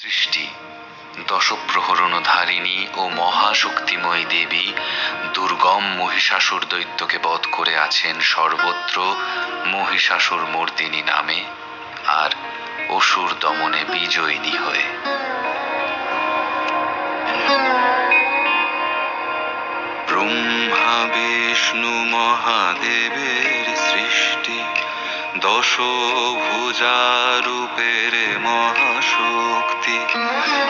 সৃষ্টি দশপ্রহরণধারিণী ও মহাশক্তিময়ী দেবী দুর্গম মহিষাসুর দৈত্যকে বধ করে আছেন সর্বত্র মহিষাসুর মর্দিনী নামে আর অসুর দমনে বিজয়িনী হয়ে। ব্রহ্মা বিষ্ণু মহাদেবের সৃষ্টি দশভুজারূপের মহাশক্তি।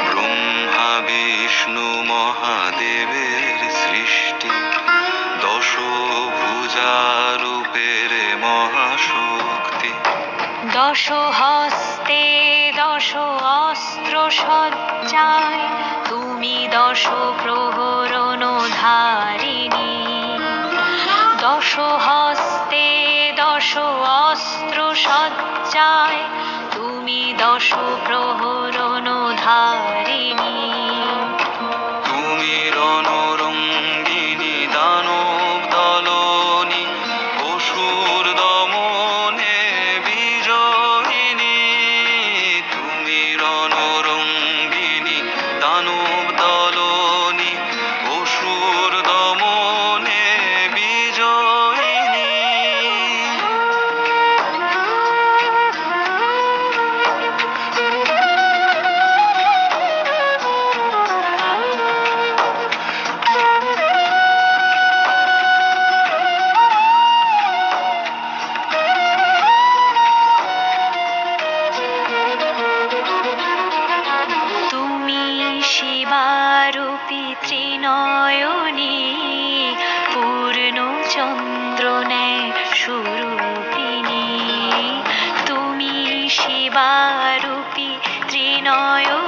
ব্রহ্মা বিষ্ণু মহাদেবের সৃষ্টি দশভুজারূপের মহাশক্তি। দশ হস্তে দশ অস্ত্র সজ্জায় তুমি দশ প্রহরণ ধারিণী। দশ হস্তে দশ অস্ত্র সজ্জায় তুমি দশ প্রহরণ ধারিণী। তুমি রণরঙ্গিনী দানব দলনী অসুর দমনে বিজয়িনী। তুমি রণরঙ্গিনী দানব দলনী অসুর দমনে বিজয়িনী। শিবারূপী ত্রিনয়নী পূর্ণ চন্দ্রনে সুরূপিণী। তুমি শিবারূপী ত্রিনয়নী